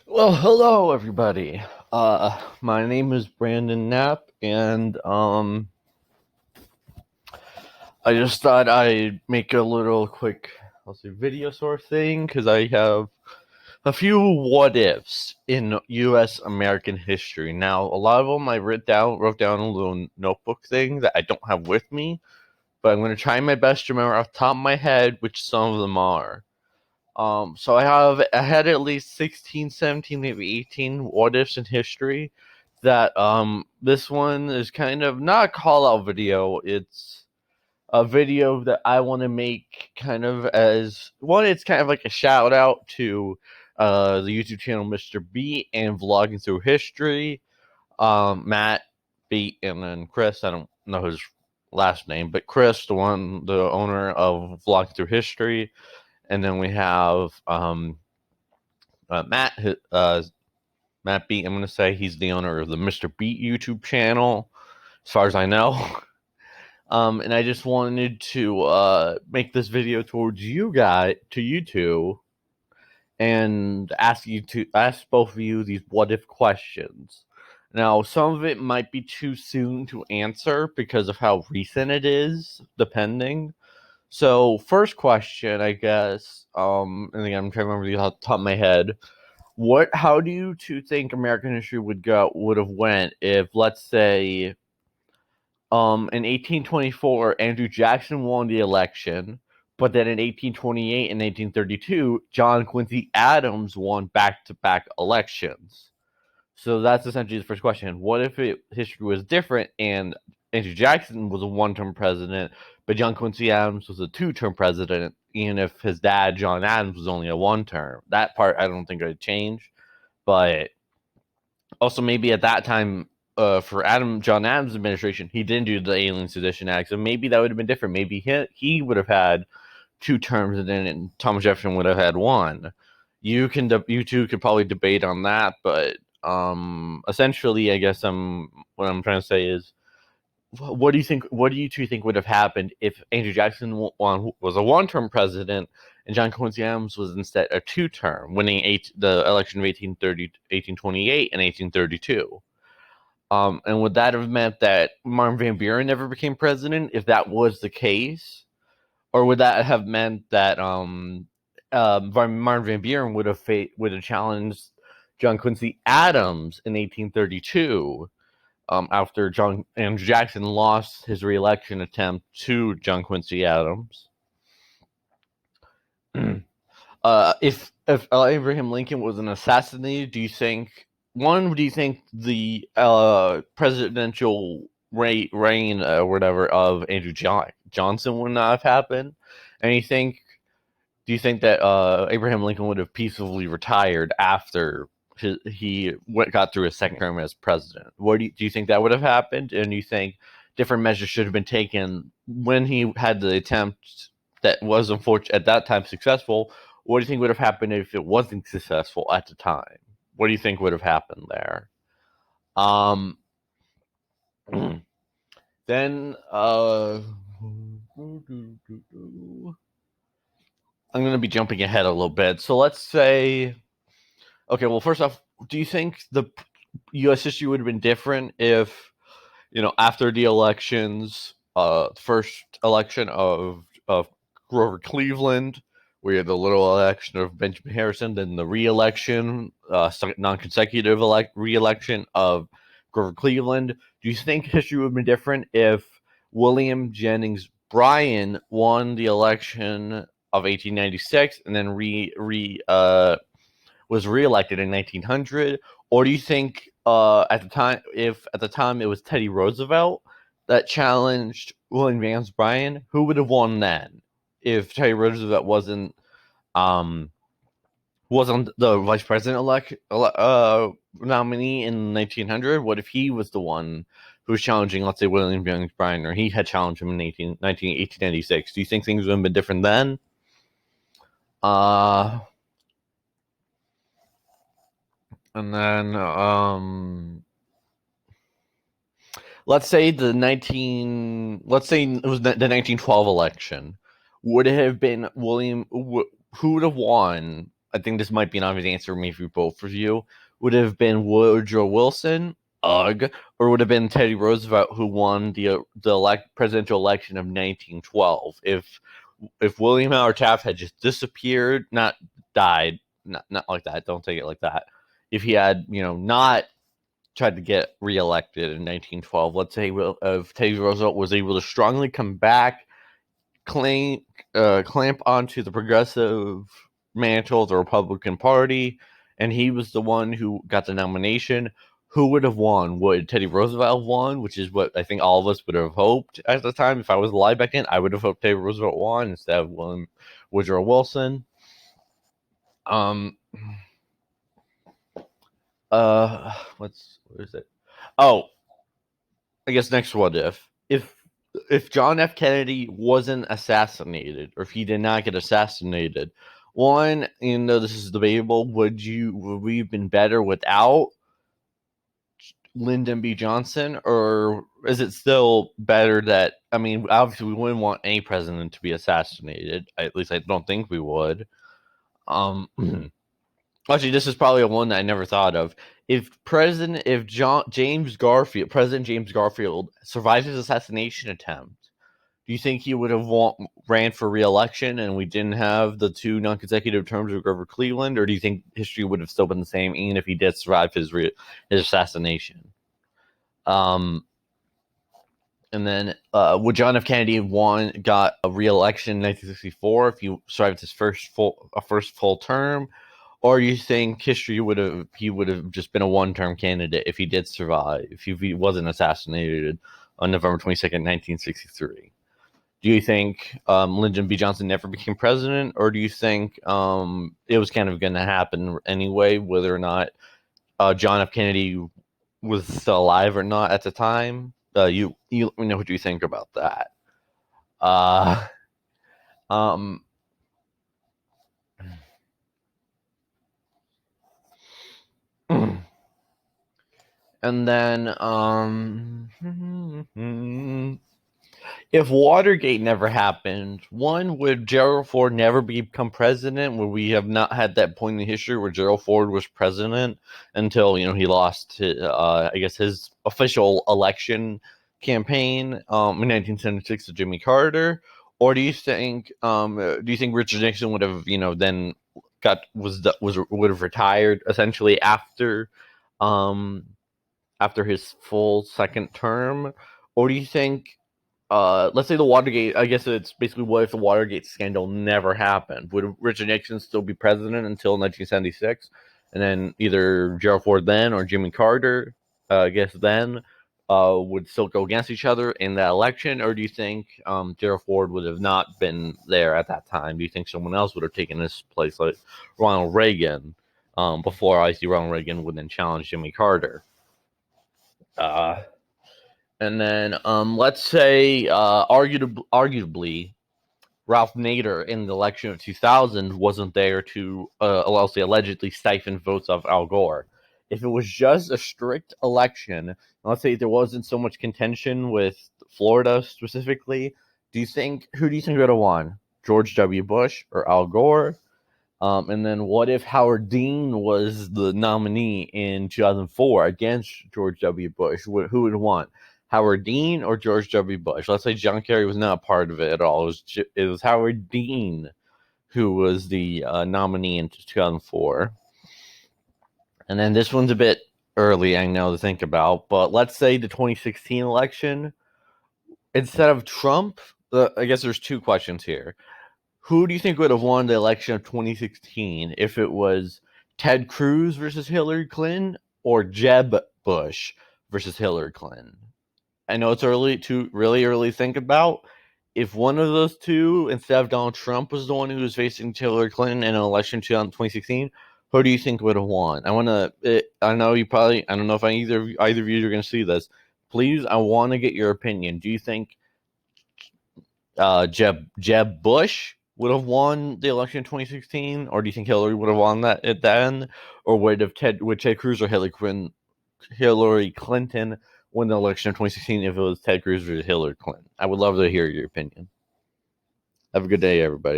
Well, hello everybody. My name is Brandon Knapp, and I just thought I'd make a little quick, video sort of thing because I have a few what ifs in U.S. American history. Now, a lot of them I wrote down a little notebook thing that I don't have with me, but I'm going to try my best to remember off the top of my head which some of them are. So I had at least 16, 17, maybe 18 what ifs in history. That this one is kind of not a call out video. It's a video that I want to make kind of as one. It's kind of like a shout out to the YouTube channel Mr. B and Vlogging Through History. Matt B and then Chris. I don't know his last name, but Chris, the owner of Vlogging Through History. And then we have Matt, Matt B. I'm going to say he's the owner of the Mr. Beat YouTube channel, as far as I know. And I just wanted to make this video towards you two, and ask both of you these what if questions. Now, some of it might be too soon to answer because of how recent it is, depending. So, first question, I guess. I think I'm trying to remember these off the top of my head. How do you two think American history would have went if, let's say, in 1824, Andrew Jackson won the election, but then in 1828 and 1832, John Quincy Adams won back-to-back elections? So that's essentially the first question. What if history was different and Andrew Jackson was a one-term president, but John Quincy Adams was a two-term president, even if his dad, John Adams, was only a one-term? That part I don't think would change. But also maybe at that time, for John Adams' administration, he didn't do the Alien Sedition Act, so maybe that would have been different. Maybe he would have had two terms, and Thomas Jefferson would have had one. You two could probably debate on that, but essentially, I guess what I'm trying to say is, what do you think? What do you two think would have happened if Andrew Jackson was a one-term president and John Quincy Adams was instead a two-term, winning the election of 1828 and 1832? And would that have meant that Marvin Van Buren never became president if that was the case? Or would that have meant that Marvin Van Buren would have challenged John Quincy Adams in 1832, after Andrew Jackson lost his reelection attempt to John Quincy Adams? If Abraham Lincoln was assassinated, do you think the presidential reign or whatever of Andrew Johnson would not have happened? And do you think that Abraham Lincoln would have peacefully retired after got through his second term as president? Do you think that would have happened? And do you think different measures should have been taken when he had the attempt that was unfortunate at that time successful? What do you think would have happened if it wasn't successful at the time? What do you think would have happened there? Um, then I'm going to be jumping ahead a little bit. So let's say, okay, well, first off, do you think the U.S. history would have been different if, after the elections, first election of Grover Cleveland, we had the little election of Benjamin Harrison, then the re-election, non-consecutive re-election of Grover Cleveland? Do you think history would have been different if William Jennings Bryan won the election of 1896 and then was reelected in 1900? Or do you think at the time it was Teddy Roosevelt that challenged William Jennings Bryan, who would have won then? If Teddy Roosevelt wasn't the vice president nominee in 1900, what if he was the one who was challenging, let's say, William Jennings Bryan, or he had challenged him in 1896? Do you think things would have been different then? And then let's say it was the 1912 election. Would it have been who would have won I think this might be an obvious answer maybe for both of you, would have been Woodrow Wilson, ugh, or would have been Teddy Roosevelt, who won the presidential election of 1912. If William Howard Taft had just disappeared, not died, not like that. Don't take it like that. If he had, not tried to get reelected in 1912, let's say if Teddy Roosevelt was able to strongly come back, clamp onto the progressive mantle of the Republican Party, and he was the one who got the nomination, who would have won? Would Teddy Roosevelt have won, which is what I think all of us would have hoped at the time? If I was alive back then, I would have hoped Teddy Roosevelt won instead of Woodrow Wilson. What is it? Oh, I guess next what if John F. Kennedy wasn't assassinated, or if he did not get assassinated, one, this is debatable, would we have been better without Lyndon B. Johnson, or is it still better that, obviously we wouldn't want any president to be assassinated. At least I don't think we would. Actually, this is probably a one that I never thought of. If President James Garfield survived his assassination attempt, do you think he would have ran for re-election and we didn't have the 2 non-consecutive terms of Grover Cleveland, or do you think history would have still been the same even if he did survive his assassination? And then would John F. Kennedy have got a re-election in 1964 if he survived his first full term? Or do you think he would have just been a one-term candidate if he did survive, if he wasn't assassinated on November 22nd, 1963? Do you think Lyndon B. Johnson never became president, or do you think it was kind of going to happen anyway, whether or not John F. Kennedy was still alive or not at the time? You let me know what you think about that. And then if Watergate never happened, one, would Gerald Ford never become president? Would we have not had that point in history where Gerald Ford was president until he lost his official election campaign in 1976 to Jimmy Carter? Or do you think Richard Nixon would have then would have retired essentially after his full second term? Or do you think let's say the Watergate, I guess it's basically what if the Watergate scandal never happened? Would Richard Nixon still be president until 1976? And then either Gerald Ford then or Jimmy Carter, I guess then, would still go against each other in that election? Or do you think Gerald Ford would have not been there at that time? Do you think someone else would have taken his place, like Ronald Reagan, before I see Ronald Reagan would then challenge Jimmy Carter? And then let's say arguably Ralph Nader in the election of 2000 wasn't there to allegedly siphon votes of Al Gore. If it was just a strict election, let's say there wasn't so much contention with Florida specifically, who do you think would have won? George W. Bush or Al Gore? And then what if Howard Dean was the nominee in 2004 against George W. Bush? Who would want? Howard Dean or George W. Bush? Let's say John Kerry was not a part of it at all. It was Howard Dean who was the nominee in 2004. And then this one's a bit early, I know, to think about. But let's say the 2016 election, instead of Trump, I guess there's 2 questions here. Who do you think would have won the election of 2016 if it was Ted Cruz versus Hillary Clinton or Jeb Bush versus Hillary Clinton? I know it's really early to think about. If one of those two, instead of Donald Trump, was the one who was facing Hillary Clinton in an election in 2016, who do you think would have won? I know I don't know if either of you are going to see this. Please, I want to get your opinion. Do you think Jeb Bush would have won the election in 2016, or do you think Hillary would have won that at the end, or would Ted Cruz or Hillary Clinton win the election in 2016 if it was Ted Cruz or Hillary Clinton? I would love to hear your opinion. Have a good day, everybody.